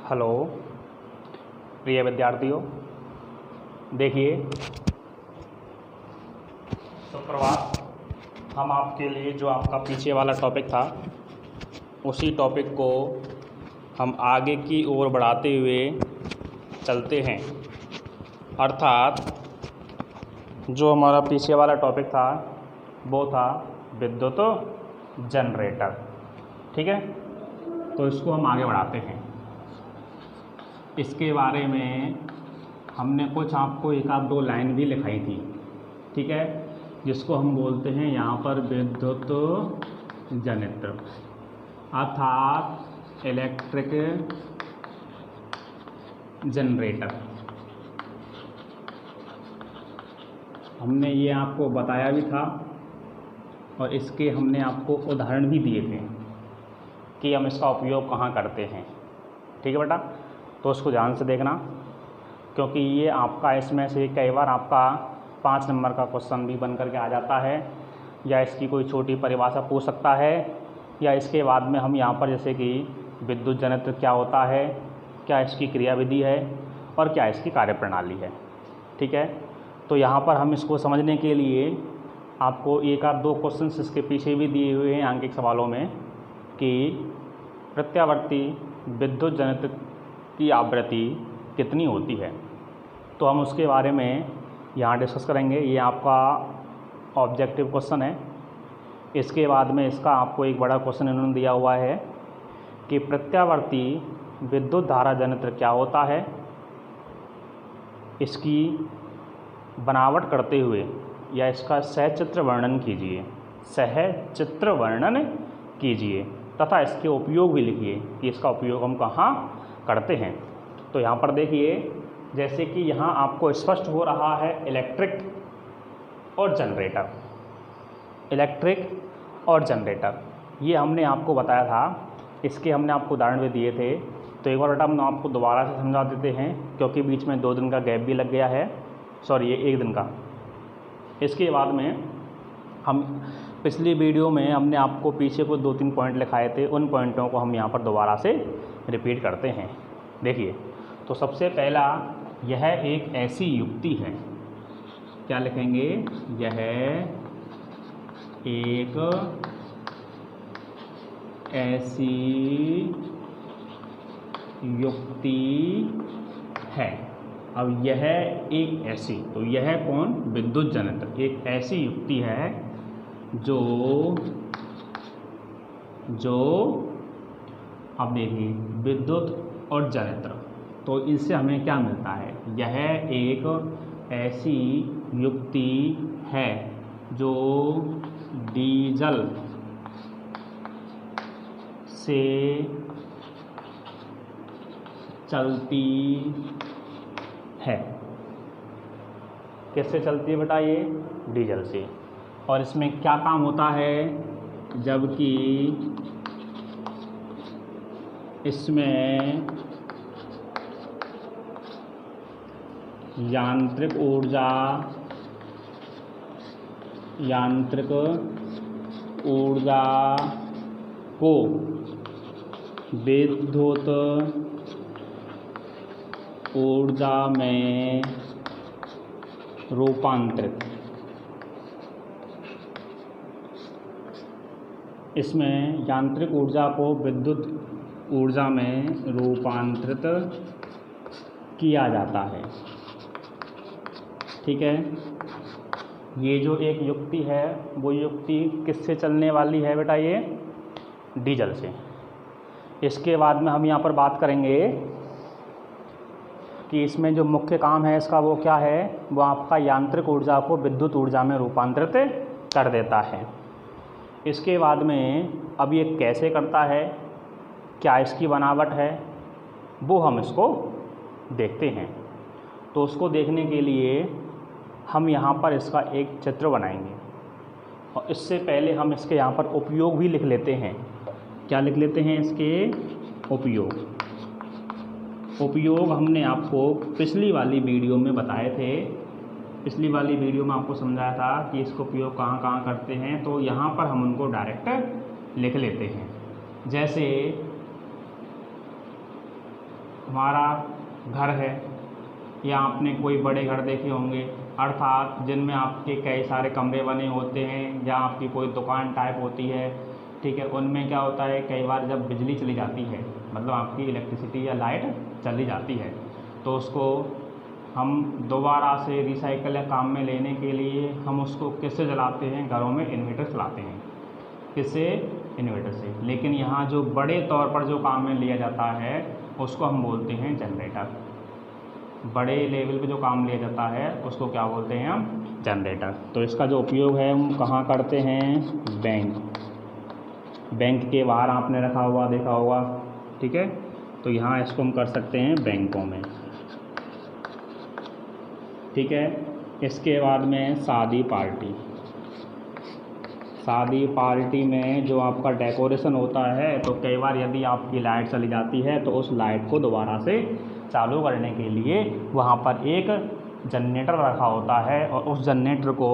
Hello प्रिय विद्यार्थियों, देखिए सुप्रभात। हम आपके लिए जो आपका पीछे वाला टॉपिक था उसी टॉपिक को हम आगे की ओर बढ़ाते हुए चलते हैं। अर्थात जो हमारा पीछे वाला टॉपिक था वो था विद्युत जनरेटर। ठीक है, तो इसको हम आगे बढ़ाते हैं। इसके बारे में हमने कुछ आपको एक आध दो लाइन भी लिखाई थी, ठीक है, जिसको हम बोलते हैं यहाँ पर विद्युत जनित्र अर्थात इलेक्ट्रिक जनरेटर। हमने ये आपको बताया भी था और इसके हमने आपको उदाहरण भी दिए थे कि हम इसका उपयोग कहाँ करते हैं। ठीक है बेटा, तो उसको ध्यान से देखना, क्योंकि ये आपका इसमें से कई बार आपका 5 नंबर का क्वेश्चन भी बन करके आ जाता है, या इसकी कोई छोटी परिभाषा पूछ सकता है, या इसके बाद में हम यहाँ पर जैसे कि विद्युत जनित्र क्या होता है, क्या इसकी क्रियाविधि है और क्या इसकी कार्यप्रणाली है। ठीक है, तो यहाँ पर हम इसको समझने के लिए आपको एक आध दो क्वेश्चन इसके पीछे भी दिए हुए हैं आंकिक सवालों में कि प्रत्यावर्ती विद्युत जनित्र की आवृत्ति कितनी होती है। तो हम उसके बारे में यहाँ डिस्कस करेंगे। ये आपका ऑब्जेक्टिव क्वेश्चन है। इसके बाद में इसका आपको एक बड़ा क्वेश्चन इन्होंने दिया हुआ है कि प्रत्यावर्ती विद्युत धारा जनित्र क्या होता है, इसकी बनावट करते हुए या इसका सहचित्र वर्णन कीजिए, सहचित्र वर्णन कीजिए तथा इसके उपयोग भी लिखिए कि इसका उपयोग हम कहाँ करते हैं। तो यहाँ पर देखिए, जैसे कि यहाँ आपको स्पष्ट हो रहा है इलेक्ट्रिक और जनरेटर, इलेक्ट्रिक और जनरेटर, ये हमने आपको बताया था। इसके हमने आपको उदाहरण भी दिए थे। तो एक बार बेटा हम आपको दोबारा से समझा देते हैं, क्योंकि बीच में 2 दिन का गैप भी लग गया है, सॉरी 1 दिन का। इसके बाद में हम पिछली वीडियो में हमने आपको पीछे को 2-3 पॉइंट लिखाए थे, उन पॉइंटों को हम यहाँ पर दोबारा से रिपीट करते हैं। देखिए, तो सबसे पहला, यह एक ऐसी युक्ति है, क्या लिखेंगे, यह एक ऐसी युक्ति है। अब यह एक ऐसी, तो यह कौन, विद्युत जनित्र, एक ऐसी युक्ति है जो अब देखिए विद्युत और जनित्र, तो इससे हमें क्या मिलता है, यह एक ऐसी युक्ति है जो डीजल से चलती है। किससे चलती है बेटा, ये डीजल से। और इसमें क्या काम होता है, जबकि इसमें यांत्रिक ऊर्जा को विद्युत ऊर्जा में रूपांतरित, इसमें यांत्रिक ऊर्जा को विद्युत ऊर्जा में रूपांतरित किया जाता है। ठीक है, ये जो एक युक्ति है वो युक्ति किससे चलने वाली है बेटा, ये डीजल से। इसके बाद में हम यहाँ पर बात करेंगे कि इसमें जो मुख्य काम है इसका वो क्या है, वो आपका यांत्रिक ऊर्जा को विद्युत ऊर्जा में रूपांतरित कर देता है। इसके बाद में अब ये कैसे करता है, क्या इसकी बनावट है, वो हम इसको देखते हैं। तो उसको देखने के लिए हम यहाँ पर इसका एक चित्र बनाएंगे, और इससे पहले हम इसके यहाँ पर उपयोग भी लिख लेते हैं। क्या लिख लेते हैं, इसके उपयोग हमने आपको पिछली वाली वीडियो में बताए थे। पिछली वाली वीडियो में आपको समझाया था कि इसको उपयोग कहाँ कहाँ करते हैं, तो यहाँ पर हम उनको डायरेक्ट लिख लेते हैं। जैसे हमारा घर है या आपने कोई बड़े घर देखे होंगे, अर्थात जिनमें आपके कई सारे कमरे बने होते हैं या आपकी कोई दुकान टाइप होती है, ठीक है। उनमें क्या होता है, कई बार जब बिजली चली जाती है, मतलब आपकी इलेक्ट्रिसिटी या लाइट चली जाती है, तो उसको हम दोबारा से रिसाइकल या काम में लेने के लिए हम उसको किससे जलाते हैं, घरों में इन्वर्टर चलाते हैं। किससे? इन्वर्टर से। लेकिन यहाँ जो बड़े तौर पर जो काम में लिया जाता है उसको हम बोलते हैं जनरेटर। बड़े लेवल पे जो काम लिया जाता है उसको क्या बोलते हैं हम? जनरेटर। तो इसका जो उपयोग है हम कहाँ करते हैं? बैंक के बाहर आपने रखा हुआ देखा होगा, ठीक है। तो यहाँ इसको हम कर सकते हैं बैंकों में, ठीक है। इसके बाद में शादी पार्टी में जो आपका डेकोरेशन होता है, तो कई बार यदि आपकी लाइट चली जाती है तो उस लाइट को दोबारा से चालू करने के लिए वहाँ पर एक जनरेटर रखा होता है, और उस जनरेटर को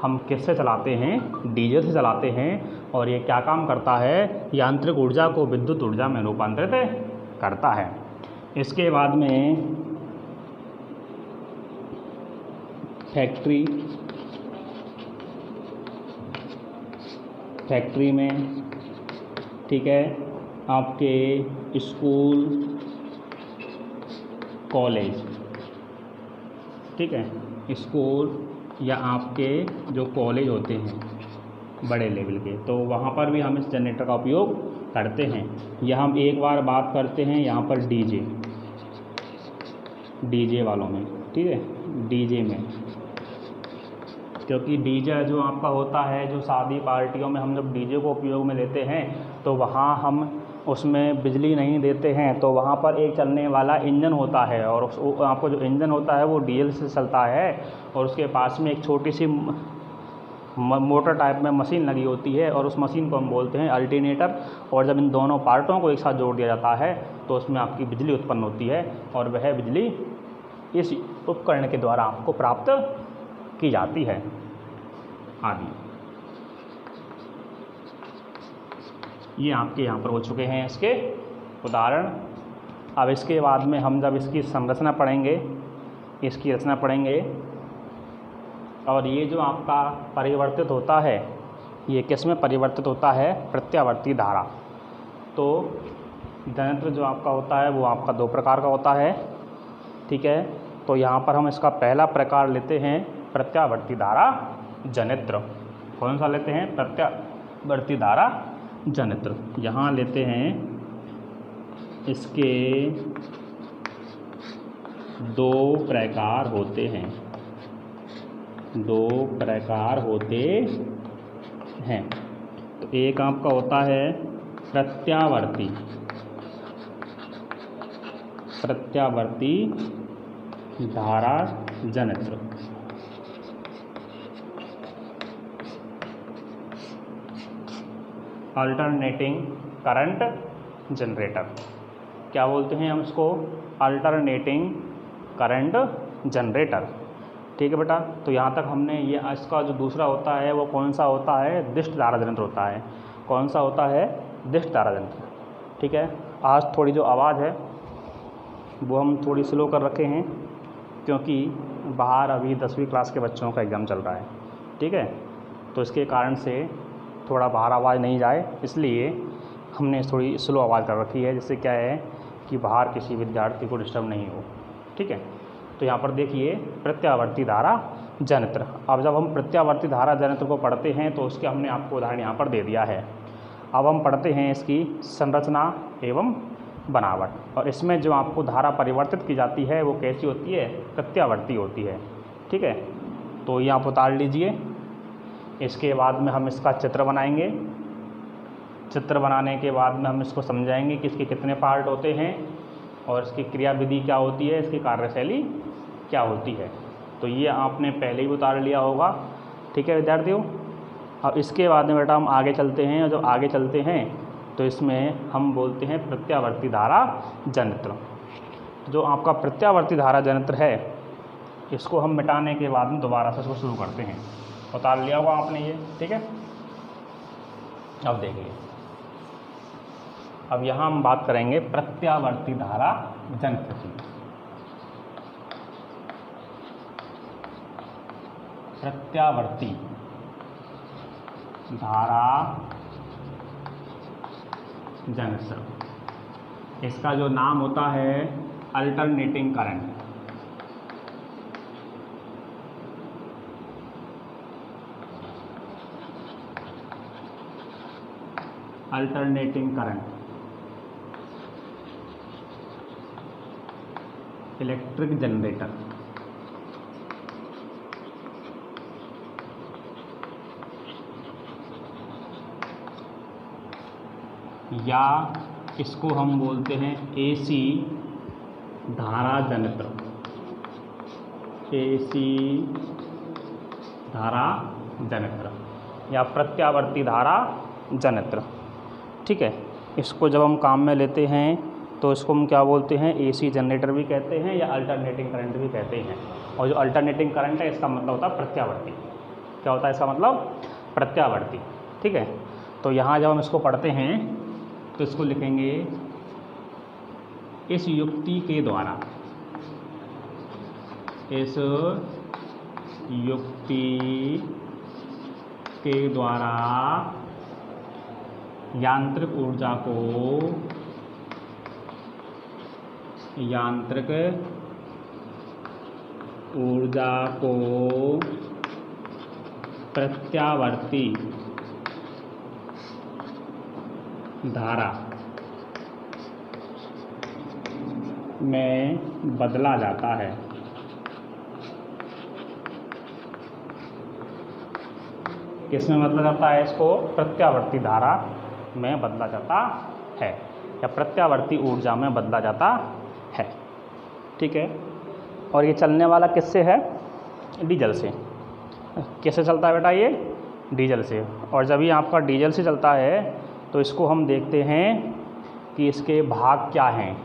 हम किससे चलाते हैं? डीजल से चलाते हैं। और ये क्या काम करता है? यांत्रिक ऊर्जा को विद्युत ऊर्जा में रूपांतरित करता है। इसके बाद में फैक्ट्री में, ठीक है, आपके स्कूल कॉलेज, ठीक है, स्कूल या आपके जो कॉलेज होते हैं बड़े लेवल के, तो वहाँ पर भी हम इस जनरेटर का उपयोग करते हैं। या हम एक बार बात करते हैं यहाँ पर डीजे वालों में, ठीक है, डीजे में, क्योंकि डीजे जो आपका होता है, जो शादी पार्टियों में हम जब डीजे को उपयोग में लेते हैं तो वहाँ हम उसमें बिजली नहीं देते हैं, तो वहाँ पर एक चलने वाला इंजन होता है, और आपको जो इंजन होता है वो डीजल से चलता है, और उसके पास में एक छोटी सी मोटर टाइप में मशीन लगी होती है, और उस मशीन को हम बोलते हैं अल्टरनेटर। और जब इन दोनों पार्टों को एक साथ जोड़ दिया जाता है तो उसमें आपकी बिजली उत्पन्न होती है, और वह बिजली इस उपकरण के द्वारा आपको प्राप्त की जाती है आदि। ये आपके यहाँ पर हो चुके हैं इसके उदाहरण। अब इसके बाद में हम जब इसकी संरचना पढ़ेंगे, इसकी रचना पढ़ेंगे, और ये जो आपका परिवर्तित होता है, ये किस में परिवर्तित होता है? प्रत्यावर्ती धारा। तो जनयंत्र जो आपका होता है वो आपका दो प्रकार का होता है, ठीक है। तो यहाँ पर हम इसका पहला प्रकार लेते हैं प्रत्यावर्ती धारा जनयंत्र। कौन सा लेते हैं? प्रत्यावर्ती धारा जनयंत्र। यहाँ लेते हैं इसके दो प्रकार होते हैं, तो एक आपका होता है प्रत्यावर्ती धारा जनयंत्र। Alternating current generator. क्या बोलते हैं हम इसको? अल्टरनेटिंग करंट जनरेटर, ठीक है बेटा। तो यहाँ तक हमने ये इसका जो दूसरा होता है वो कौन सा होता है? दिष्ट धारा जनयंत्र होता है। कौन सा होता है? दिष्ट धारा जनयंत्र, ठीक है। आज थोड़ी जो आवाज़ है वो हम थोड़ी स्लो कर रखे हैं, क्योंकि बाहर अभी 10वीं क्लास के बच्चों का एग्ज़ाम चल रहा है, ठीक है। तो इसके कारण से थोड़ा बाहर आवाज़ नहीं जाए, इसलिए हमने थोड़ी स्लो आवाज़ कर रखी है, जिससे क्या है कि बाहर किसी विद्यार्थी को डिस्टर्ब नहीं हो, ठीक है। तो यहाँ पर देखिए प्रत्यावर्ती धारा जनयंत्र। अब जब हम प्रत्यावर्ती धारा जनयंत्र को पढ़ते हैं तो उसके हमने आपको उदाहरण यहाँ पर दे दिया है। अब हम पढ़ते हैं इसकी संरचना एवं बनावट, और इसमें जो आपको धारा परिवर्तित की जाती है वो कैसी होती है? प्रत्यावर्ती होती है, ठीक है। तो ये आप उतार लीजिए। इसके बाद में हम इसका चित्र बनाएंगे। चित्र बनाने के बाद में हम इसको समझाएंगे कि इसके कितने पार्ट होते हैं और इसकी क्रियाविधि क्या होती है, इसकी कार्यशैली क्या होती है। तो ये आपने पहले ही उतार लिया होगा, ठीक है विद्यार्थियों। अब इसके बाद में बेटा हम आगे चलते हैं, और जब आगे चलते हैं तो इसमें हम बोलते हैं प्रत्यावर्ती धारा जनयंत्र। जो आपका प्रत्यावर्ती धारा जनयंत्र है, इसको हम मिटाने के बाद में दोबारा से इसको शुरू करते हैं। उतार लिया होगा आपने ये, ठीक है। अब देखिए, अब यहाँ हम बात करेंगे प्रत्यावर्ती धारा जंत्र की प्रत्यावर्ती धारा जंत्र, इसका जो नाम होता है alternating current. Alternating current, electric generator, या इसको हम बोलते हैं एसी धारा जनित्र, एसी धारा जनित्र या प्रत्यावर्ती धारा जनित्र। ठीक है, इसको जब हम काम में लेते हैं तो इसको हम क्या बोलते हैं, एसी जनरेटर भी कहते हैं या अल्टरनेटिंग करंट भी कहते हैं। और जो अल्टरनेटिंग करंट है इसका मतलब होता है प्रत्यावर्ती। क्या होता है इसका मतलब? प्रत्यावर्ती। ठीक है, तो यहाँ जब हम इसको पढ़ते हैं तो इसको लिखेंगे इस युक्ति के द्वारा, इस युक्ति के द्वारा यांत्रिक ऊर्जा को प्रत्यावर्ती धारा में बदला जाता है। किसमें बदला जाता है? इसको प्रत्यावर्ती धारा में बदला जाता है या प्रत्यावर्ती ऊर्जा में बदला जाता है। ठीक है, और ये चलने वाला किससे है? डीजल से। कैसे चलता है बेटा? ये डीजल से। और जब ये आपका डीजल से चलता है तो इसको हम देखते हैं कि इसके भाग क्या हैं।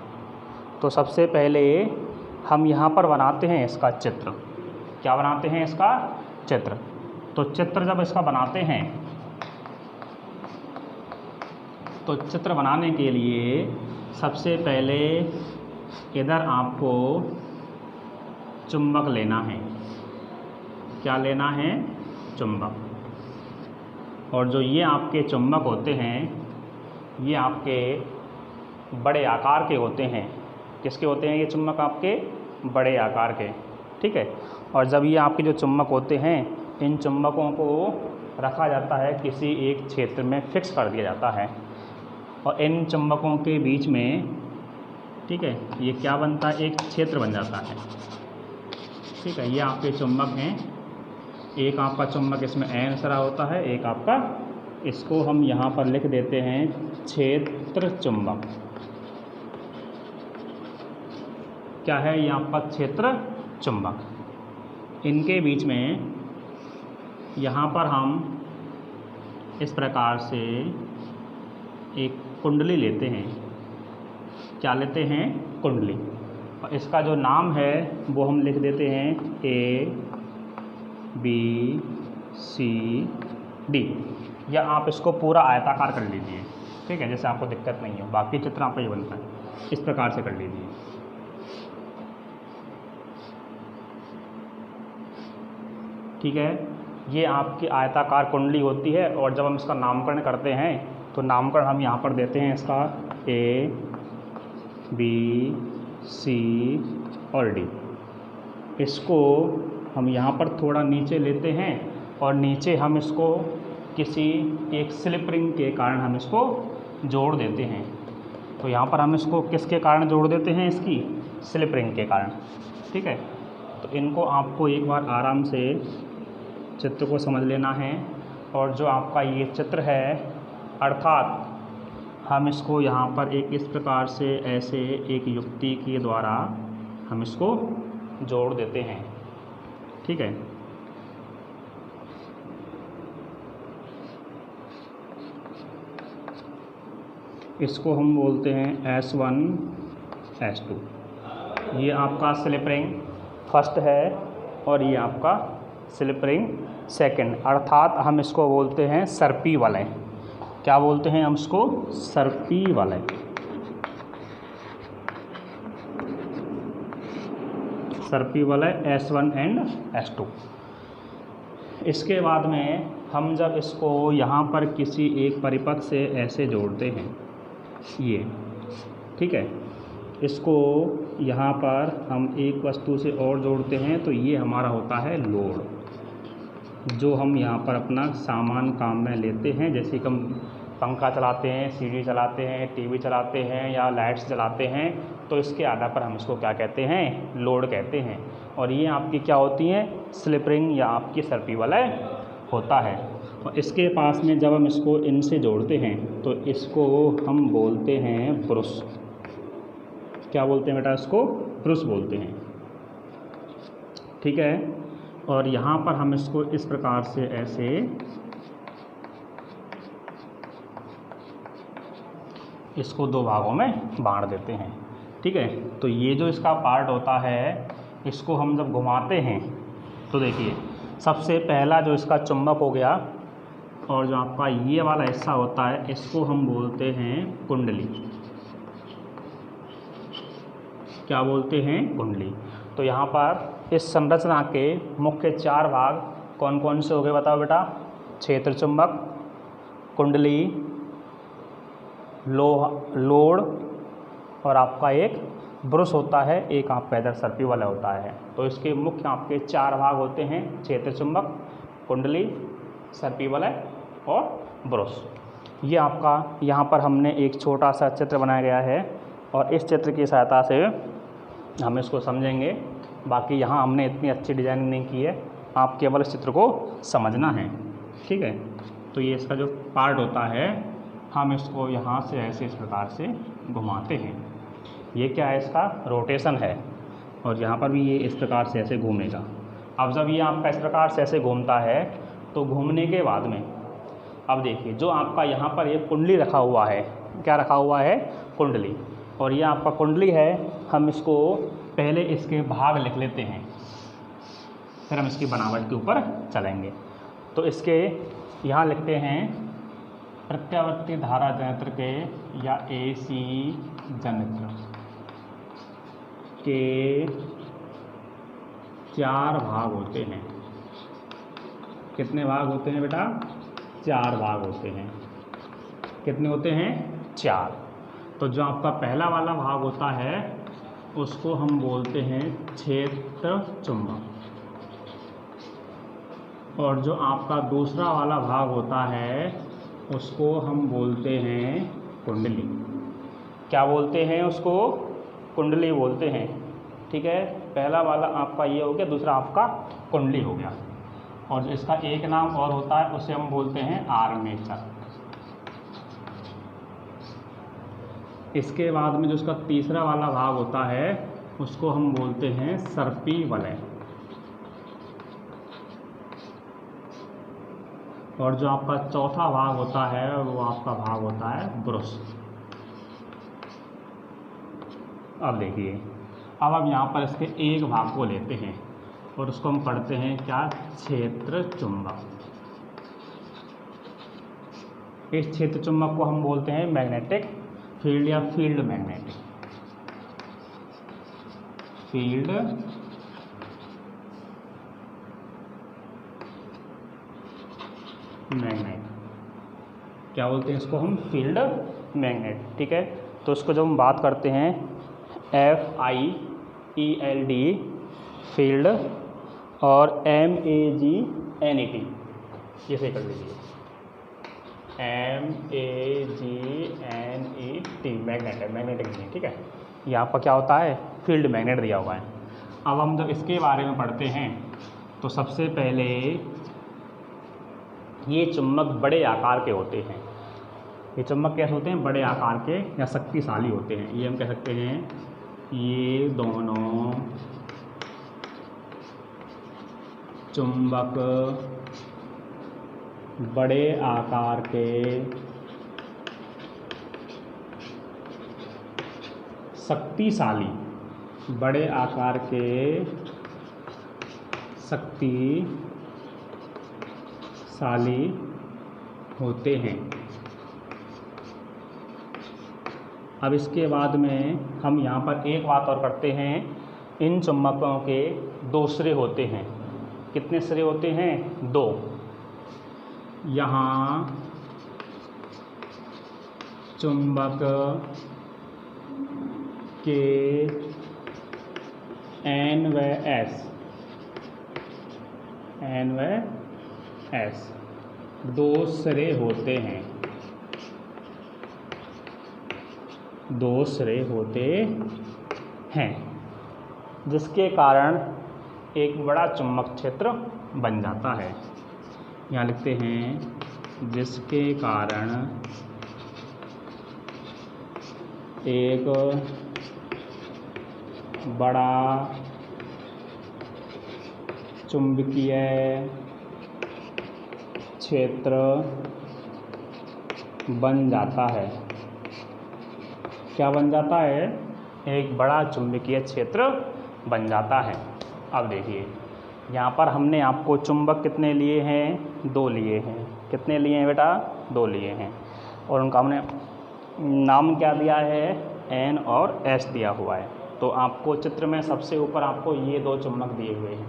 तो सबसे पहले हम यहाँ पर बनाते हैं इसका चित्र। क्या बनाते हैं? इसका चित्र। तो चित्र जब इसका बनाते हैं तो चित्र बनाने के लिए सबसे पहले इधर आपको चुंबक लेना है। क्या लेना है? चुंबक। और जो ये आपके चुंबक होते हैं ये आपके बड़े आकार के होते हैं। किसके होते हैं ये चुंबक? आपके बड़े आकार के। ठीक है, और जब ये आपके जो चुंबक होते हैं इन चुंबकों को रखा जाता है किसी एक क्षेत्र में, फिक्स कर दिया जाता है। और इन चुंबकों के बीच में, ठीक है, ये क्या बनता है? एक क्षेत्र बन जाता है। ठीक है, ये आपके चुंबक हैं। एक आपका चुंबक इसमें N सरा होता है, एक आपका, इसको हम यहाँ पर लिख देते हैं क्षेत्र चुंबक। क्या है ये आपका? क्षेत्र चुंबक। इनके बीच में यहाँ पर हम इस प्रकार से एक कुंडली लेते हैं। क्या लेते हैं? कुंडली। और इसका जो नाम है वो हम लिख देते हैं ABCD, या आप इसको पूरा आयताकार कर लीजिए। ठीक है, जैसे आपको दिक्कत नहीं हो, बाकी चित्र आपका ये बनता है, इस प्रकार से कर लीजिए। ठीक है, ये आपकी आयताकार कुंडली होती है। और जब हम इसका नामकरण करते हैं तो नामकरण हम यहाँ पर देते हैं इसका A, B, C और D। इसको हम यहाँ पर थोड़ा नीचे लेते हैं और नीचे हम इसको किसी एक स्लिप रिंग के कारण हम इसको जोड़ देते हैं। तो यहाँ पर हम इसको किसके कारण जोड़ देते हैं? इसकी स्लिप रिंग के कारण। ठीक है, तो इनको आपको एक बार आराम से चित्र को समझ लेना है। और जो आपका ये चित्र है, अर्थात हम इसको यहाँ पर एक इस प्रकार से ऐसे एक युक्ति के द्वारा हम इसको जोड़ देते हैं। ठीक है, इसको हम बोलते हैं S1 S2। ये आपका स्लिप रिंग फर्स्ट है और ये आपका स्लिप रिंग सेकंड, अर्थात हम इसको बोलते हैं सर्पी वलय। क्या बोलते हैं हम इसको? सर्पी वलय। सर्पी वलय S1 एंड S2। इसके बाद में हम जब इसको यहाँ पर किसी एक परिपथ से ऐसे जोड़ते हैं, ये ठीक है, इसको यहाँ पर हम एक वस्तु से और जोड़ते हैं, तो ये हमारा होता है लोड, जो हम यहाँ पर अपना सामान काम में लेते हैं। जैसे कि हम पंखा चलाते हैं, सीढ़ी चलाते हैं, टीवी चलाते हैं या लाइट्स जलाते हैं, तो इसके आधार पर हम इसको क्या कहते हैं, लोड कहते हैं। और ये आपकी क्या होती हैं, स्लिप रिंग या आपकी सर्पी वलय होता है। और इसके पास में जब हम इसको इनसे जोड़ते हैं तो इसको हम बोलते हैं ब्रुश। क्या बोलते हैं बेटा, इसको ब्रुश बोलते हैं, ठीक है। और यहाँ पर हम इसको इस प्रकार से ऐसे इसको दो भागों में बांट देते हैं, ठीक है। तो ये जो इसका पार्ट होता है, इसको हम जब घुमाते हैं तो देखिए सबसे पहला जो इसका चुंबक हो गया, और जो आपका ये वाला हिस्सा होता है इसको हम बोलते हैं कुंडली। क्या बोलते हैं, कुंडली। तो यहाँ पर इस संरचना के मुख्य 4 भाग कौन कौन से हो गए बताओ बेटा, क्षेत्र चुंबक, कुंडली, लोड और आपका एक ब्रुश होता है, एक आपका इधर सर्पी वाला होता है। तो इसके मुख्य आपके 4 भाग होते हैं, क्षेत्र चुंबक, कुंडली, सर्पी वलय और ब्रुश। ये आपका यहाँ पर हमने एक छोटा सा चित्र बनाया गया है, और इस चित्र की सहायता से हम इसको समझेंगे। बाकी यहाँ हमने इतनी अच्छी डिज़ाइनिंग नहीं की है, आप केवल इस चित्र को समझना है, ठीक है। तो ये इसका जो पार्ट होता है, हम इसको यहाँ से ऐसे इस प्रकार से घुमाते हैं। ये क्या है, इसका रोटेशन है, और यहाँ पर भी ये इस प्रकार से ऐसे घूमेगा। अब जब ये आपका इस प्रकार से ऐसे घूमता है, तो घूमने के बाद में अब देखिए जो आपका यहाँ पर ये कुंडली रखा हुआ है, क्या रखा हुआ है, कुंडली। और ये आपका कुंडली है, हम इसको पहले इसके भाग लिख लेते हैं, फिर हम इसकी बनावट के ऊपर चलेंगे। तो इसके यहाँ लिखते हैं प्रत्यावर्ती धारा जनित्र के या AC जनित्र के 4 भाग होते हैं। कितने भाग होते हैं बेटा, 4 भाग होते हैं। कितने होते हैं, 4। तो जो आपका पहला वाला भाग होता है उसको हम बोलते हैं क्षेत्र चुंबक, और जो आपका दूसरा वाला भाग होता है उसको हम बोलते हैं कुंडली। क्या बोलते हैं उसको, कुंडली बोलते हैं, ठीक है। पहला वाला आपका ये हो गया, दूसरा आपका कुंडली हो गया। और जो इसका एक नाम और होता है उसे हम बोलते हैं आर्मेचर। इसके बाद में जो इसका तीसरा वाला भाग होता है उसको हम बोलते हैं सर्पी वलय, और जो आपका चौथा भाग होता है वो आपका भाग होता है ब्रुश। अब देखिए, अब हम यहाँ पर इसके एक भाग को लेते हैं और उसको हम पढ़ते हैं क्या, क्षेत्र चुंबक। इस क्षेत्र चुंबक को हम बोलते हैं मैग्नेटिक फील्ड या फील्ड मैग्नेटिक फील्ड मैग्नेट। क्या बोलते हैं इसको हम, फील्ड मैग्नेट, ठीक है। तो इसको जब हम बात करते हैं FIELD फील्ड और MAGNET, ये सही कर लीजिए, MAGNET मैग्नेट है, मैग्नेटिक नहीं, ठीक है। यहाँ पर क्या होता है, फील्ड मैग्नेट दिया हुआ है। अब हम जब इसके बारे में पढ़ते हैं तो सबसे पहले ये चुंबक बड़े आकार के होते हैं। ये चुंबक कैसे होते हैं, बड़े आकार के या शक्तिशाली होते हैं। ये हम कह सकते हैं ये दोनों चुंबक बड़े आकार के शक्तिशाली, बड़े आकार के शक्तिशाली होते हैं। अब इसके बाद में हम यहाँ पर एक बात और करते हैं इन चुंबकों के 2 सिरे होते हैं। कितने सिरे होते हैं? 2। यहाँ चुंबक के N व S 2 सिरे होते हैं, 2 सिरे होते हैं, जिसके कारण एक बड़ा चुंबक क्षेत्र बन जाता है। यहाँ लिखते हैं जिसके कारण एक बड़ा चुंबकीय क्षेत्र बन जाता है। क्या बन जाता है? एक बड़ा चुंबकीय क्षेत्र बन जाता है। अब देखिए यहाँ पर हमने आपको चुंबक कितने लिए हैं? 2 लिए हैं। कितने लिए हैं बेटा? 2 लिए हैं, और उनका हमने नाम क्या दिया है? N और S दिया हुआ है। तो आपको चित्र में सबसे ऊपर आपको ये 2 चुंबक दिए हुए हैं,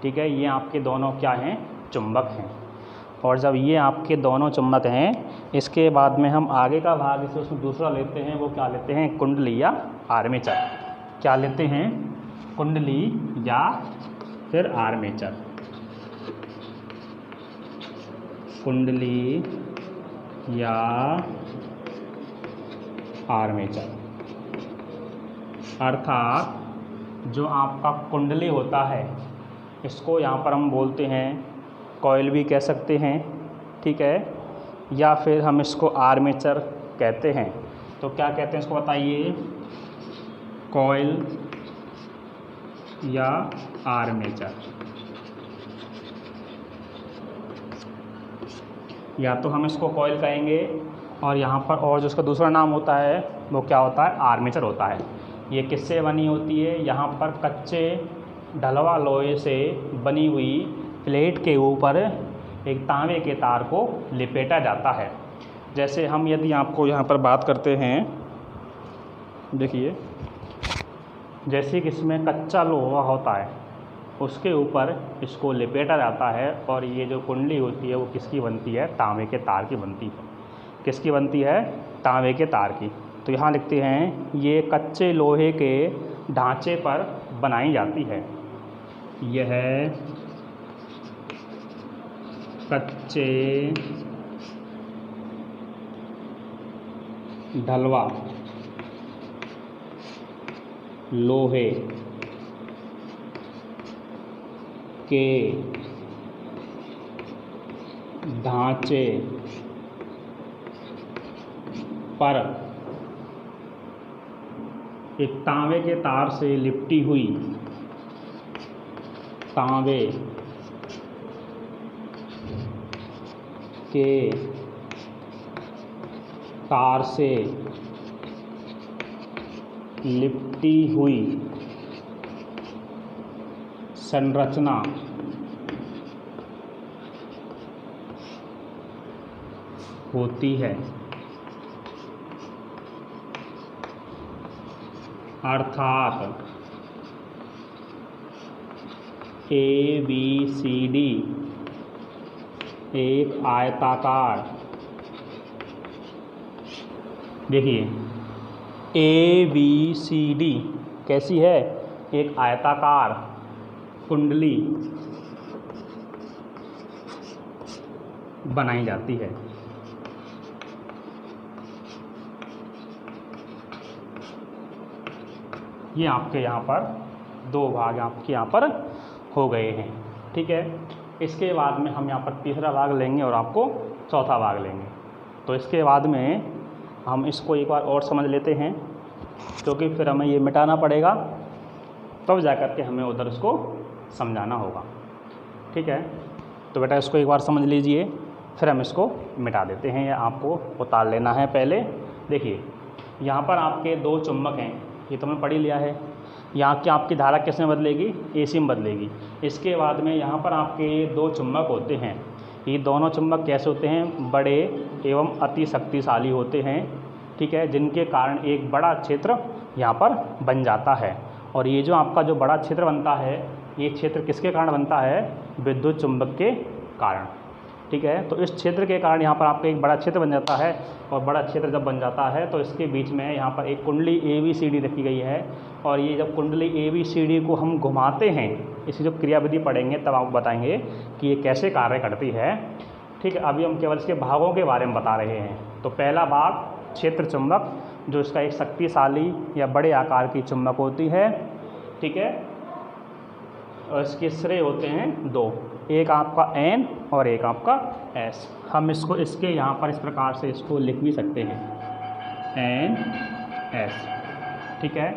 ठीक है। ये आपके दोनों क्या हैं? चुंबक हैं। और जब ये आपके दोनों चुंबक हैं, इसके बाद में हम आगे का भाग इसे उसमें दूसरा लेते हैं। वो क्या लेते हैं? कुंडली या आर्मेचर। क्या लेते हैं? कुंडली या फिर आर्मेचर। कुंडली या आर्मेचर अर्थात जो आपका कुंडली होता है, इसको यहाँ पर हम बोलते हैं कॉइल भी कह सकते हैं, ठीक है, या फिर हम इसको आर्मेचर कहते हैं। तो क्या कहते हैं इसको बताइए? कॉइल या आर्मेचर। या तो हम इसको कॉइल कहेंगे, और यहाँ पर और जो इसका दूसरा नाम होता है वो क्या होता है? आर्मेचर होता है। ये किससे बनी होती है? यहाँ पर कच्चे ढलवा लोहे से बनी हुई प्लेट के ऊपर एक तांबे के तार को लपेटा जाता है। जैसे हम यदि आपको यहाँ पर बात करते हैं, देखिए जैसे कि इसमें कच्चा लोहा होता है, उसके ऊपर इसको लपेटा जाता है, और ये जो कुंडली होती है वो किसकी बनती है? तांबे के तार की बनती है। किसकी बनती है? तांबे के तार की। तो यहाँ लिखते हैं ये कच्चे लोहे के ढांचे पर बनाई जाती है। यह कच्चे ढलवा लोहे के ढांचे पर एक तांबे के तार से लिपटी हुई, तांबे के तार से लिपटी हुई संरचना होती है। अर्थात ABCD एक आयताकार, देखिए ABCD कैसी है? एक आयताकार कुंडली बनाई जाती है। ये आपके यहाँ पर 2 भाग आपके यहाँ पर हो गए हैं, ठीक है। इसके बाद में हम यहाँ पर तीसरा भाग लेंगे और आपको चौथा भाग लेंगे। तो इसके बाद में हम इसको एक बार और समझ लेते हैं, क्योंकि फिर हमें ये मिटाना पड़ेगा, तब जा कर के हमें उधर इसको समझाना होगा, ठीक है। तो बेटा इसको एक बार समझ लीजिए, फिर हम इसको मिटा देते हैं, या आपको उतार लेना है पहले। देखिए यहाँ पर आपके 2 चुंबक हैं, ये तो हमने पढ़ ही लिया है। यहाँ की आपकी धारा किस में बदलेगी? AC में बदलेगी। इसके बाद में यहाँ पर आपके 2 चुंबक होते हैं। ये दोनों चुंबक कैसे होते हैं? बड़े एवं अति शक्तिशाली होते हैं, ठीक है, जिनके कारण एक बड़ा क्षेत्र यहाँ पर बन जाता है। और ये जो आपका जो बड़ा क्षेत्र बनता है, ये क्षेत्र किसके कारण बनता है? विद्युत चुंबक के कारण। ठीक है, तो इस क्षेत्र के कारण यहाँ पर आपका एक बड़ा क्षेत्र बन जाता है, और बड़ा क्षेत्र जब बन जाता है तो इसके बीच में यहाँ पर एक कुंडली ABCD रखी गई है, और ये जब कुंडली ABCD को हम घुमाते हैं, इसकी जो क्रियाविधि पढ़ेंगे तब आपको बताएंगे कि ये कैसे कार्य करती है। ठीक है, अभी हम केवल इसके भागों के बारे में बता रहे हैं। तो पहला भाग क्षेत्र चुंबक, जो इसका एक शक्तिशाली या बड़े आकार की चुंबक होती है। ठीक है, और इसके सिरे होते हैं 2, एक आपका N और एक आपका S। हम इसको इसके यहाँ पर इस प्रकार से इसको लिख भी सकते हैं, NS। ठीक है,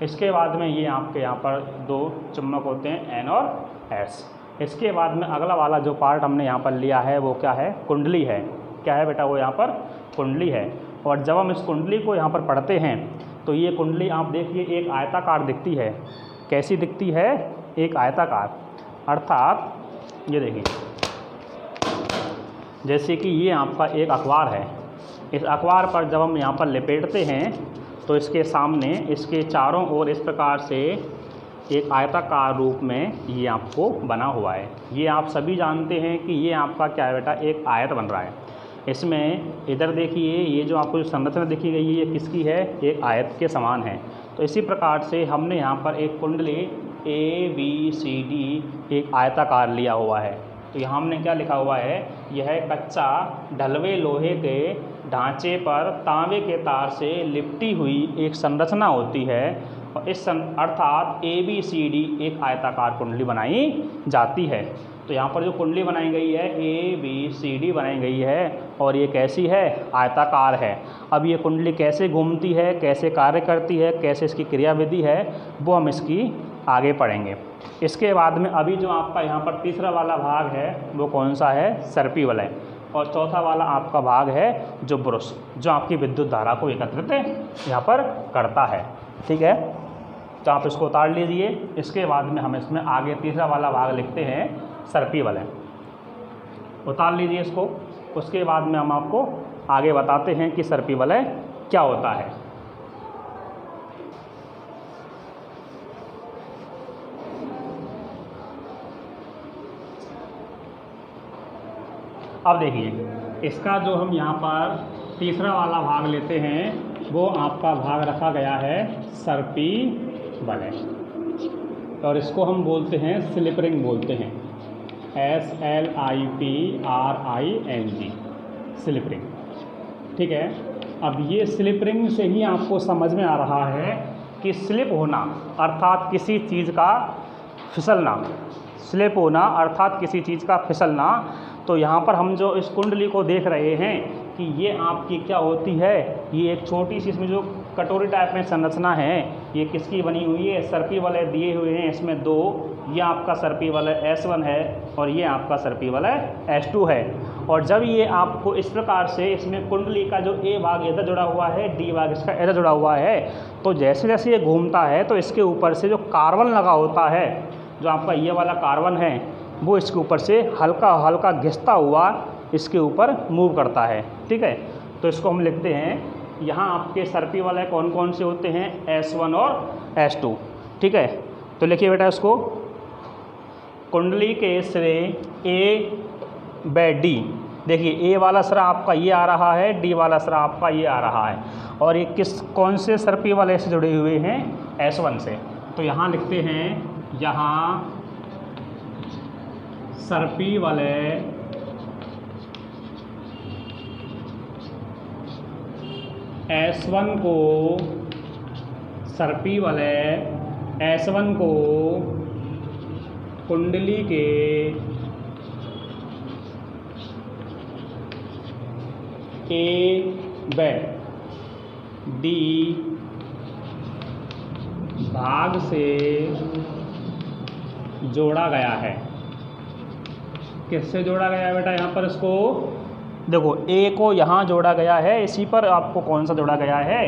इसके बाद में ये आपके यहाँ पर 2 चुंबक होते हैं N और S। इसके बाद में अगला वाला जो पार्ट हमने यहाँ पर लिया है वो क्या है? कुंडली है। क्या है बेटा? वो यहाँ पर कुंडली है। और जब हम इस कुंडली को यहाँ पर पढ़ते हैं तो ये कुंडली आप देखिए एक आयताकार दिखती है। कैसी दिखती है? एक आयताकार। अर्थात ये देखिए, जैसे कि ये आपका एक अखबार है। इस अखबार पर जब हम यहाँ पर लपेटते हैं तो इसके सामने, इसके चारों ओर इस प्रकार से एक आयताकार रूप में ये आपको बना हुआ है। ये आप सभी जानते हैं कि ये आपका क्या है बेटा? एक आयत बन रहा है। इसमें इधर देखिए, ये जो आपको जो संरचना दिखी गई है ये किसकी है? एक आयत के समान है। तो इसी प्रकार से हमने यहाँ पर एक कुंडली ABCD एक आयताकार लिया हुआ है। तो यहाँ हमने क्या लिखा हुआ है? यह कच्चा ढलवे लोहे के ढांचे पर तांबे के तार से लिपटी हुई एक संरचना होती है, और इस अर्थात ABCD एक आयताकार कुंडली बनाई जाती है। तो यहाँ पर जो कुंडली बनाई गई है ABCD बनाई गई है, और ये कैसी है? आयताकार है। अब ये कुंडली कैसे घूमती है, कैसे कार्य करती है, कैसे इसकी क्रियाविधि है, वो हम इसकी आगे पढ़ेंगे। इसके बाद में अभी जो आपका यहाँ पर तीसरा वाला भाग है वो कौन सा है? सर्पी वलय। और चौथा वाला आपका भाग है जो ब्रुश, जो आपकी विद्युत धारा को एकत्रित यहाँ पर करता है। ठीक है, तो आप इसको उतार लीजिए। इसके बाद में हम इसमें आगे तीसरा वाला भाग लिखते हैं सर्पी वलय। उतार लीजिए इसको। उसके बाद में हम आपको आगे बताते हैं कि सर्पी वलय क्या होता है। अब देखिए, इसका जो हम यहाँ पर तीसरा वाला भाग लेते हैं वो आपका भाग रखा गया है सर्पी वलय, और इसको हम बोलते हैं स्लिप रिंग बोलते हैं, SLIPRING, स्लिप रिंग। ठीक है, अब ये स्लिप रिंग से ही आपको समझ में आ रहा है कि स्लिप होना अर्थात किसी चीज़ का फिसलना, स्लिप होना अर्थात किसी चीज़ का फिसलना। तो यहाँ पर हम जो इस कुंडली को देख रहे हैं कि ये आपकी क्या होती है? ये एक छोटी सी इसमें जो कटोरी टाइप में संरचना है, ये किसकी बनी हुई है? सर्पी वलय दिए हुए हैं इसमें 2। ये आपका सर्पी वलय S1 है और ये आपका सर्पी वलय S2 है। और जब ये आपको इस प्रकार से इसमें कुंडली का जो A भाग इधर जुड़ा हुआ है, D भाग इसका इधर जुड़ा हुआ है, तो जैसे जैसे ये घूमता है तो इसके ऊपर से जो कार्बन लगा होता है, जो आपका ये वाला कार्बन है, वो इसके ऊपर से हल्का हल्का घिसता हुआ इसके ऊपर मूव करता है। ठीक है, तो इसको हम लिखते हैं, यहाँ आपके सर्पी वलय कौन कौन से होते हैं? S1 और S2। ठीक है, तो लिखिए बेटा इसको, कुंडली के सिरे A व D। देखिए A वाला सिरा आपका ये आ रहा है, D वाला सिरा आपका ये आ रहा है, और ये कौन से सर्पी वलय से जुड़े हुए हैं? S1 से। तो यहाँ लिखते हैं, यहाँ सर्पी वलय S1 को, सर्पी वलय S1 को कुंडली के A व D भाग से जोड़ा गया है। किससे जोड़ा गया है बेटा? यहाँ पर इसको देखो, A को यहाँ जोड़ा गया है, इसी पर आपको कौन सा जोड़ा गया है?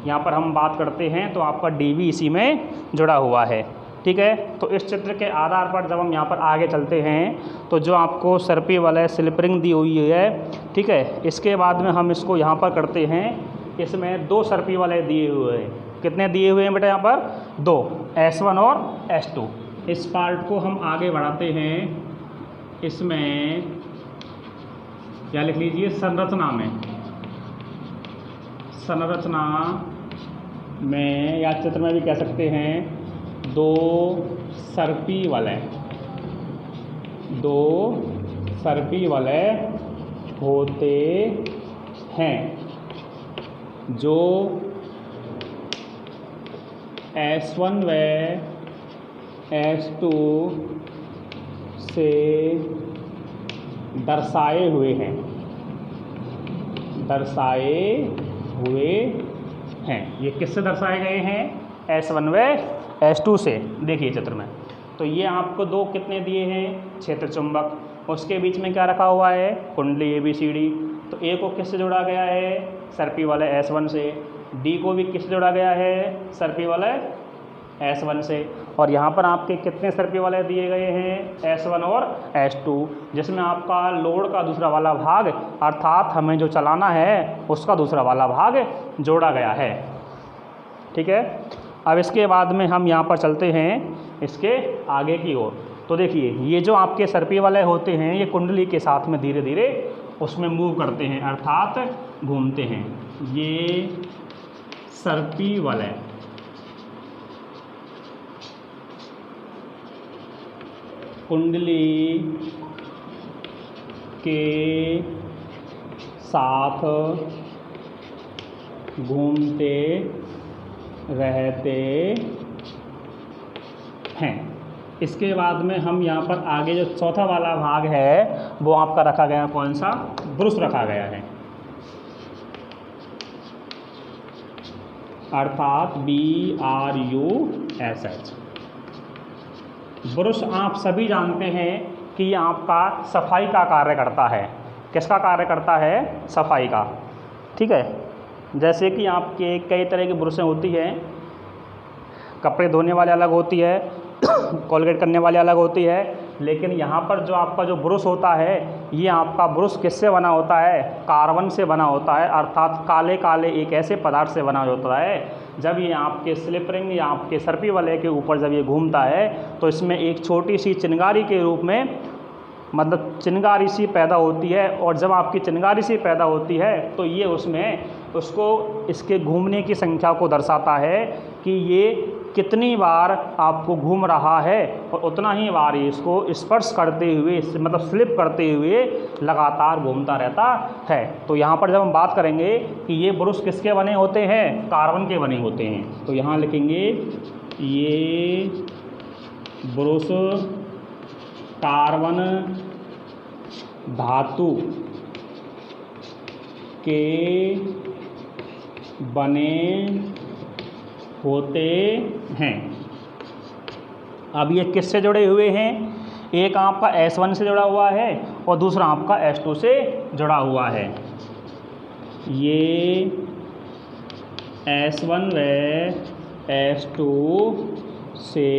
यहाँ पर हम बात करते हैं तो आपका D भी इसी में जुड़ा हुआ है। ठीक है, तो इस चित्र के आधार पर जब हम यहाँ पर आगे चलते हैं तो जो आपको सर्पी वलय स्लिप रिंग दी हुई है, ठीक है, इसके बाद में हम इसको यहाँ पर करते हैं, इसमें 2 सर्पी वलय दिए हुए हैं। कितने दिए हुए हैं बेटा यहाँ पर? 2, S1 और S2। इस पार्ट को हम आगे बढ़ाते हैं। इसमें क्या लिख लीजिए? संरचना में या चित्र में भी कह सकते हैं, 2 सर्पी वलय होते हैं जो S1 व S2 से दर्शाए हुए हैं। ये किससे दर्शाए गए हैं? S1 व S2 से। देखिए चित्र में, तो ये आपको 2 कितने दिए हैं? क्षेत्र चुंबक। उसके बीच में क्या रखा हुआ है? कुंडली ABCD। तो A को किससे जोड़ा गया है? सर्पी वाले S1 से। D को भी किससे जोड़ा गया है? सर्पी वाले S1 से। और यहाँ पर आपके कितने सर्पी वाले दिए गए हैं? S1 और S2, जिसमें आपका लोड का दूसरा वाला भाग अर्थात हमें जो चलाना है उसका दूसरा वाला भाग जोड़ा गया है। ठीक है। अब इसके बाद में हम यहाँ पर चलते हैं इसके आगे की ओर। तो देखिए, ये जो आपके सर्पी वाले होते हैं ये कुंडली के साथ में धीरे धीरे उसमें मूव करते हैं अर्थात घूमते हैं। ये सर्पी वाले कुंडली के साथ घूमते रहते हैं। इसके बाद में हम यहाँ पर आगे जो चौथा वाला भाग है वो आपका रखा गया, कौन सा? ब्रुश रखा गया है, अर्थात BRUSH। ब्रुश आप सभी जानते हैं कि ये आपका सफाई का कार्य करता है। किसका कार्य करता है? सफाई का। ठीक है। जैसे कि आपके कई तरह की ब्रशें होती हैं, कपड़े धोने वाले अलग होती है, कोलगेट करने वाले अलग होती है, लेकिन यहाँ पर जो आपका जो ब्रश होता है ये आपका ब्रश किससे बना होता है? कार्बन से बना होता है, अर्थात काले काले एक ऐसे पदार्थ से बना होता है। जब ये आपके स्लिप रिंग या आपके सर्पी वलय के ऊपर जब ये घूमता है तो इसमें एक छोटी सी चिंगारी के रूप में, मतलब चिंगारी सी पैदा होती है। और जब आपकी चिंगारी सी पैदा होती है तो ये उसमें उसको इसके घूमने की संख्या को दर्शाता है कि ये कितनी बार आपको घूम रहा है, और उतना ही बार ये इसको स्पर्श करते हुए, मतलब स्लिप करते हुए लगातार घूमता रहता है। तो यहाँ पर जब हम बात करेंगे कि ये ब्रश किसके बने होते हैं? कार्बन के बने होते हैं। तो यहाँ लिखेंगे ये ब्रश कार्बन धातु के बने होते हैं। अब ये किससे जुड़े हुए हैं? एक आपका S1 से जुड़ा हुआ है और दूसरा आपका S2 से जुड़ा हुआ है। ये S1 व S2 से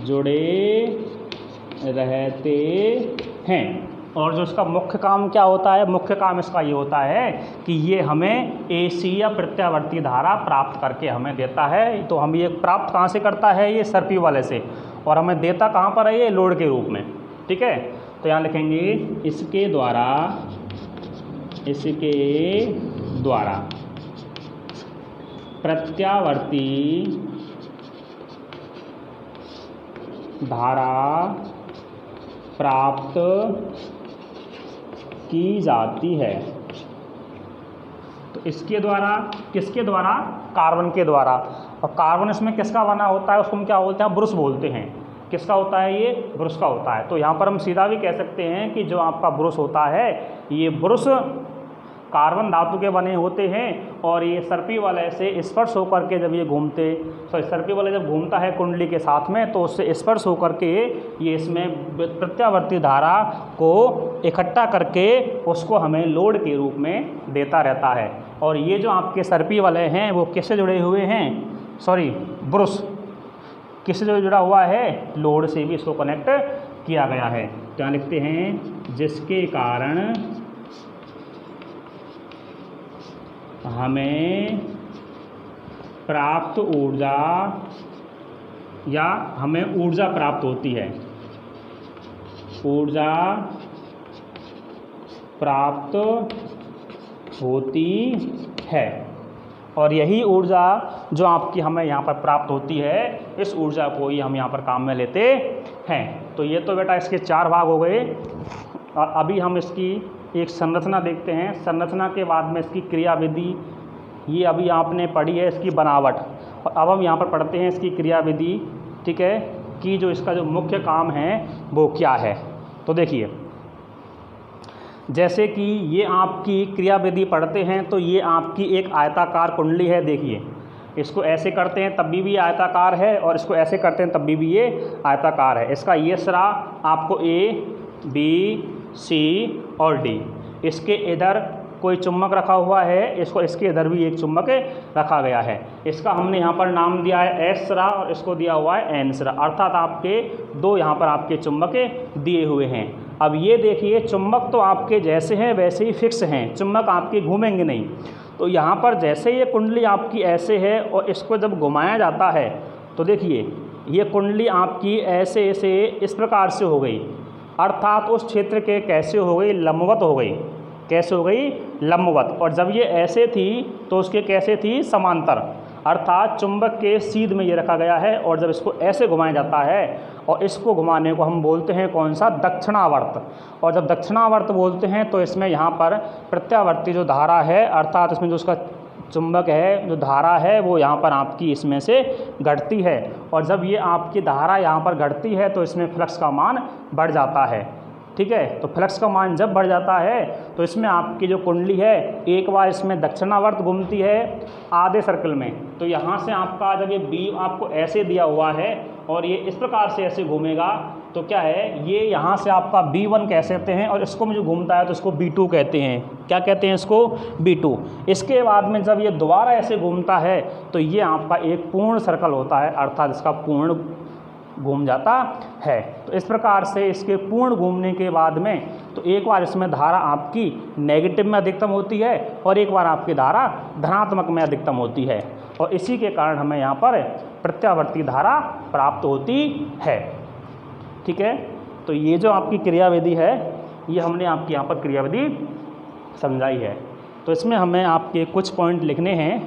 जुड़े रहते हैं। और जो इसका मुख्य काम क्या होता है? मुख्य काम इसका ये होता है कि ये हमें AC या प्रत्यावर्ती धारा प्राप्त करके हमें देता है। तो हम ये प्राप्त कहाँ से करता है? ये सर्पी वाले से। और hमें देता कहाँ पर है? ये लोड के रूप में। ठीक है। तो यहाँ लिखेंगे इसके द्वारा प्रत्यावर्ती धारा प्राप्त की जाती है। तो इसके द्वारा, किसके द्वारा? कार्बन के द्वारा। और कार्बन इसमें किसका बना होता है? उसको हम क्या बोलते हैं? ब्रश बोलते हैं। किसका होता है? ये ब्रश का होता है। तो यहाँ पर हम सीधा भी कह सकते हैं कि जो आपका ब्रश होता है ये ब्रश कार्बन धातु के बने होते हैं। और ये सर्पी वलय से स्पर्श होकर के जब ये घूमते, सर्पी वलय जब घूमता है कुंडली के साथ में तो उससे स्पर्श होकर के ये इसमें प्रत्यावर्ती धारा को इकट्ठा करके उसको हमें लोड के रूप में देता रहता है। और ये जो आपके सर्पी वलय हैं वो किससे जुड़े हुए हैं? ब्रश किससे जुड़ा हुआ है? लोड से भी इसको कनेक्ट किया गया है। क्या लिखते हैं? जिसके कारण हमें प्राप्त ऊर्जा या हमें ऊर्जा प्राप्त होती है, ऊर्जा प्राप्त होती है। और यही ऊर्जा जो आपकी हमें यहाँ पर प्राप्त होती है, इस ऊर्जा को ही हम यहाँ पर काम में लेते हैं। तो ये तो बेटा इसके 4 भाग हो गए। और अभी हम इसकी एक संरचना देखते हैं। संरचना के बाद में इसकी क्रियाविधि, ये अभी आपने पढ़ी है इसकी बनावट, और अब हम यहाँ पर पढ़ते हैं इसकी क्रियाविधि, ठीक है, कि जो इसका जो मुख्य काम है वो क्या है। तो देखिए, जैसे कि ये आपकी क्रियाविधि पढ़ते हैं तो ये आपकी एक आयताकार कुंडली है। देखिए, इसको ऐसे करते हैं तब भी ये आयताकार है, और इसको ऐसे करते हैं तब भी ये आयताकार है। इसका ये सिरा आपको A, B, C और D, इसके इधर कोई चुम्बक रखा हुआ है, इसको इसके इधर भी एक चुम्बक रखा गया है। इसका हमने यहाँ पर नाम दिया है S सिरा और इसको दिया हुआ है N सिरा, अर्थात आपके 2 यहाँ पर आपके चुम्बक दिए हुए हैं। अब ये देखिए, चुम्बक तो आपके जैसे हैं वैसे ही फिक्स हैं, चुम्बक आपके घूमेंगे नहीं। तो यहाँ पर जैसे ये कुंडली आपकी ऐसे है और इसको जब घुमाया जाता है तो देखिए ये कुंडली आपकी ऐसे ऐसे इस प्रकार से हो गई, अर्थात उस क्षेत्र के कैसे हो गई, लंबवत हो गई। कैसे हो गई, लंबवत। और जब ये ऐसे थी तो उसके कैसे थी, समांतर, अर्थात चुंबक के सीध में ये रखा गया है। और जब इसको ऐसे घुमाया जाता है और इसको घुमाने को हम बोलते हैं कौन सा, दक्षिणावर्त। और जब दक्षिणावर्त बोलते हैं तो इसमें यहाँ पर प्रत्यावर्ती जो धारा है, अर्थात इसमें जो उसका चुंबक है, जो धारा है वो यहाँ पर आपकी इसमें से घटती है। और जब ये आपकी धारा यहाँ पर घटती है तो इसमें फ्लक्स का मान बढ़ जाता है, ठीक है। तो फ्लक्स का मान जब बढ़ जाता है तो इसमें आपकी जो कुंडली है, एक बार इसमें दक्षिणावर्त घूमती है आधे सर्कल में। तो यहाँ से आपका जब ये बी आपको ऐसे दिया हुआ है और ये इस प्रकार से ऐसे घूमेगा तो क्या है, ये यहाँ से आपका B1 कह सकते हैं, और इसको में जो घूमता है तो इसको B2 कहते हैं। क्या कहते हैं इसको, B2। इसके बाद में जब ये दोबारा ऐसे घूमता है तो ये आपका एक पूर्ण सर्कल होता है, अर्थात इसका पूर्ण घूम जाता है। तो इस प्रकार से इसके पूर्ण घूमने के बाद में तो एक बार इसमें धारा आपकी नेगेटिव में अधिकतम होती है और एक बार आपकी धारा धनात्मक में अधिकतम होती है, और इसी के कारण हमें यहाँ पर प्रत्यावर्ती धारा प्राप्त होती है, ठीक है। तो ये जो आपकी क्रियाविधि है, ये हमने आपकी यहाँ पर क्रियाविधि समझाई है। तो इसमें हमें आपके कुछ पॉइंट लिखने हैं,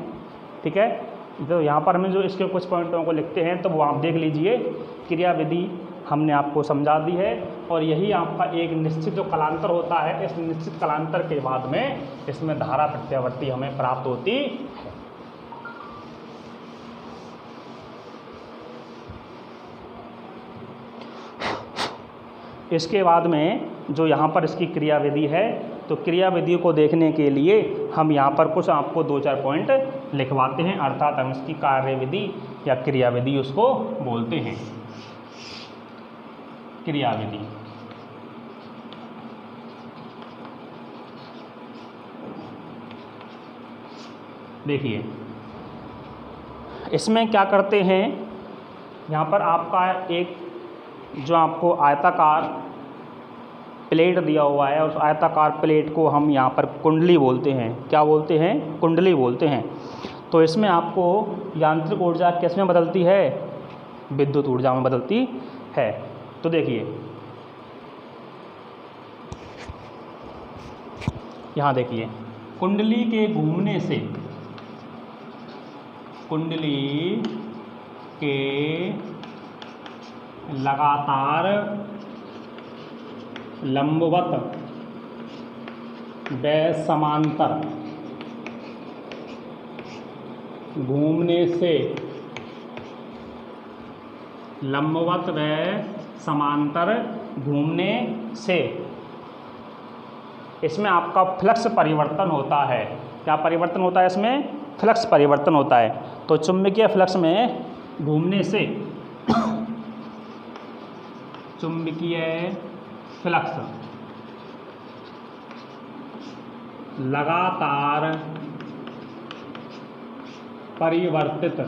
ठीक है। तो यहाँ पर हमें जो इसके कुछ पॉइंटों को लिखते हैं तो वो आप देख लीजिए। क्रियाविधि हमने आपको समझा दी है, और यही आपका एक निश्चित जो कलांतर होता है, इस निश्चित कलांतर के बाद में इसमें धारा प्रत्यावर्ती हमें प्राप्त होती है। इसके बाद में जो यहाँ पर इसकी क्रियाविधि है, तो क्रियाविधि को देखने के लिए हम यहाँ पर कुछ आपको 2-4 पॉइंट लिखवाते हैं, अर्थात हम इसकी कार्यविधि या क्रियाविधि उसको बोलते हैं। क्रियाविधि, देखिए इसमें क्या करते हैं, यहाँ पर आपका एक जो आपको आयताकार प्लेट दिया हुआ है, उस आयताकार प्लेट को हम यहाँ पर कुंडली बोलते हैं। क्या बोलते हैं, कुंडली बोलते हैं। तो इसमें आपको यांत्रिक ऊर्जा किस में बदलती है, विद्युत ऊर्जा में बदलती है। तो देखिए यहाँ देखिए, कुंडली के घूमने से, कुंडली के लगातार लंबवत व समांतर घूमने से, लंबवत व समांतर घूमने से इसमें आपका फ्लक्स परिवर्तन होता है। क्या परिवर्तन होता है इसमें, फ्लक्स परिवर्तन होता है। तो चुंबकीय फ्लक्स में घूमने से, चुंबकीय फ्लक्स लगातार परिवर्तित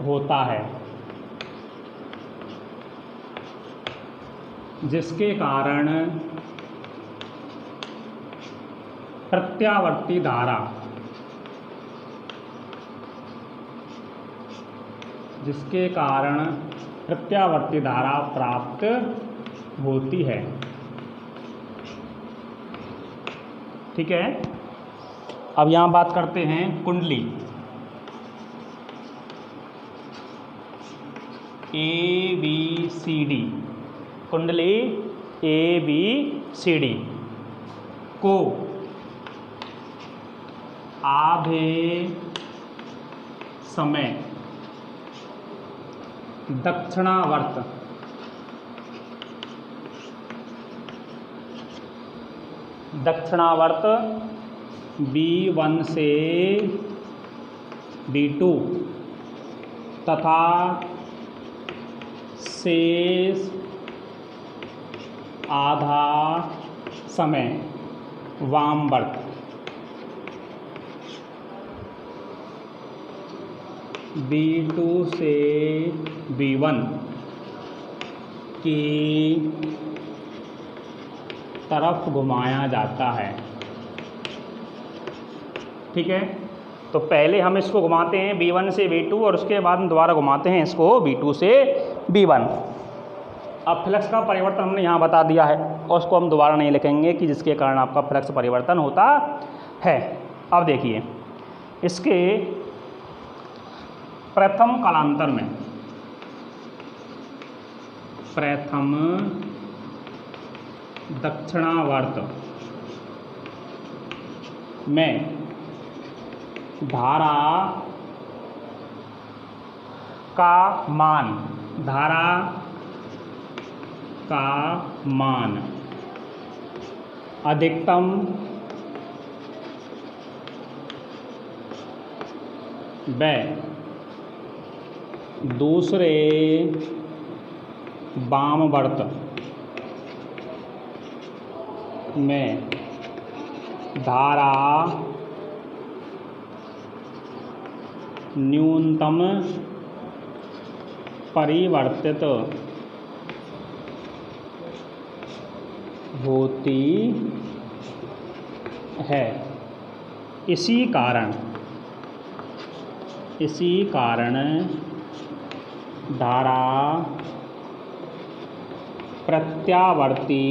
होता है, जिसके कारण प्रत्यावर्ती धारा जिसके कारण प्रत्यावर्ती धारा प्राप्त होती है। ठीक है, अब यहाँ बात करते हैं कुंडली ABCD, कुंडली ABCD को आधे समय दक्षिणावर्त B1 से B2 तथा शेष आधा समय वामवर्त B2 से B1 की तरफ घुमाया जाता है। ठीक है, तो पहले हम इसको घुमाते हैं B1 से B2 और उसके बाद हम दोबारा घुमाते हैं इसको B2 से B1। अब फ्लक्स का परिवर्तन हमने यहाँ बता दिया है और उसको हम दोबारा नहीं लिखेंगे कि जिसके कारण आपका फ्लक्स परिवर्तन होता है। अब देखिए, इसके प्रथम कालांतर में, प्रथम दक्षिणावर्त में धारा का मान अधिकतम व दूसरे वामवर्त में धारा न्यूनतम परिवर्तित होती है। इसी कारण धारा प्रत्यावर्ती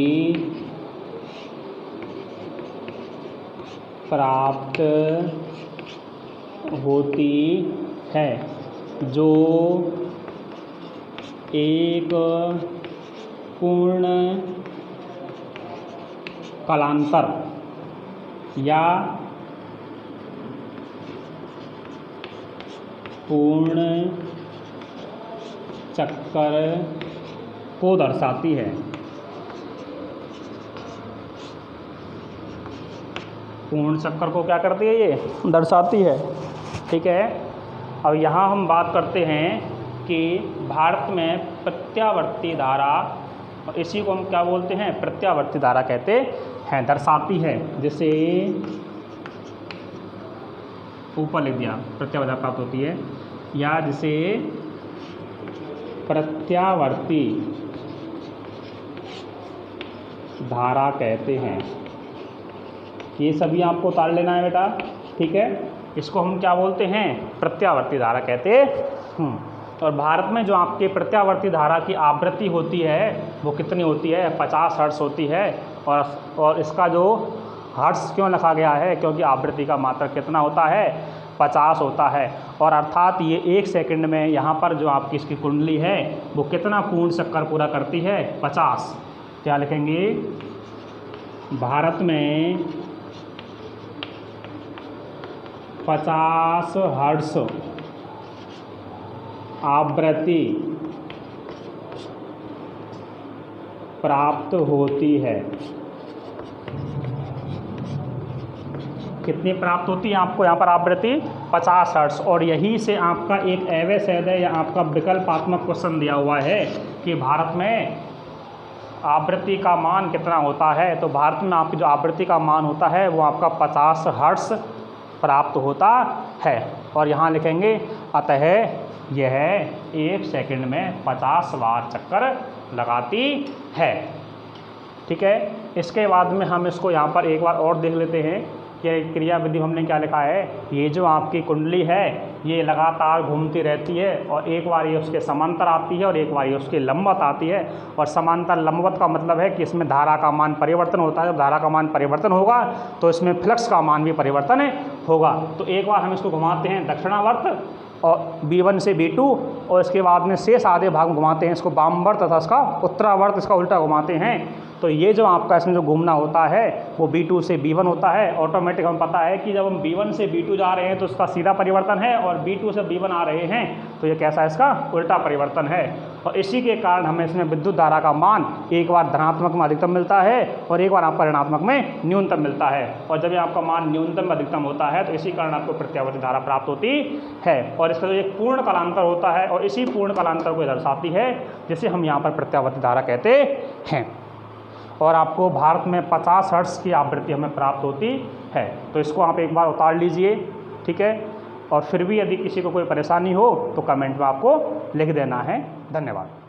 प्राप्त होती है, जो एक पूर्ण कालांतर या पूर्ण चक्कर को दर्शाती है। पूर्ण चक्कर को क्या करती है, ये दर्शाती है। ठीक है, अब यहाँ हम बात करते हैं कि भारत में प्रत्यावर्ती धारा, और इसी को हम क्या बोलते हैं, प्रत्यावर्ती धारा कहते हैं, दर्शाती है। जैसे ऊपर लिख दिया, प्रत्यावर्ती धारा प्राप्त होती है, या जिसे प्रत्यावर्ती धारा कहते हैं। ये सभी आपको उतार लेना है बेटा। ठीक है, इसको हम क्या बोलते हैं, प्रत्यावर्ती धारा कहते हैं। और भारत में जो आपके प्रत्यावर्ती धारा की आवृत्ति होती है वो कितनी होती है, 50 हर्ट्ज होती है। और इसका जो हर्ट्ज क्यों लिखा गया है, क्योंकि आवृत्ति का मात्रक कितना होता है, 50 होता है। और अर्थात ये 1 सेकंड में यहाँ पर जो आपकी इसकी कुंडली है वो कितना पूर्ण चक्कर पूरा करती है, 50। क्या लिखेंगे, भारत में 50 हर्ट्ज आवृत्ति प्राप्त होती है। कितनी प्राप्त होती है आपको यहाँ पर आवृत्ति, 50 हर्ट्ज। और यही से आपका एक अवैध है या आपका विकल्पात्मक क्वेश्चन दिया हुआ है कि भारत में आवृत्ति का मान कितना होता है। तो भारत में आपकी जो आवृत्ति का मान होता है वो आपका 50 हर्ट्ज प्राप्त होता है। और यहाँ लिखेंगे अतः यह 1 सेकंड में 50 बार चक्कर लगाती है। ठीक है, इसके बाद में हम इसको यहाँ पर एक बार और देख लेते हैं क्रिया विधि हमने क्या लिखा है, ये जो आपकी कुंडली है ये लगातार घूमती रहती है और एक बार ये उसके समांतर आती है और एक बार ये उसके लंबवत आती है। और समांतर लंबवत का मतलब है कि इसमें धारा का मान परिवर्तन होता है। जब धारा का मान परिवर्तन होगा तो इसमें फ्लक्स का मान भी परिवर्तन होगा। तो एक बार हम इसको घुमाते हैं दक्षिणावर्त और B1 से B2 और इसके बाद में शेष आधे भाग में घुमाते हैं इसको वामवर्त तथा इसका उत्तरावर्त, इसका उल्टा घुमाते हैं। तो ये जो आपका इसमें जो घूमना होता है वो B2 से B1 होता है। ऑटोमेटिक हमें पता है कि जब हम B1 से B2 जा रहे हैं तो इसका सीधा परिवर्तन है और B2 से B1 आ रहे हैं तो ये कैसा है, इसका उल्टा परिवर्तन है। और इसी के कारण हमें इसमें विद्युत धारा का मान एक बार धनात्मक में अधिकतम मिलता है और एक बार आपका ऋणात्मक में न्यूनतम मिलता है। और जब ये आपका मान न्यूनतम अधिकतम होता है तो इसी कारण आपको प्रत्यावर्ती धारा प्राप्त होती है। और इसका जो एक पूर्ण कालांतर होता है और इसी पूर्ण कालांतर को दर्शाती है जिसे हम यहाँ पर प्रत्यावर्ती धारा कहते हैं। और आपको भारत में 50 हर्ट्ज की आवृत्ति हमें प्राप्त होती है। तो इसको आप एक बार उतार लीजिए, ठीक है। और फिर भी यदि किसी को कोई परेशानी हो तो कमेंट में आपको लिख देना है। धन्यवाद।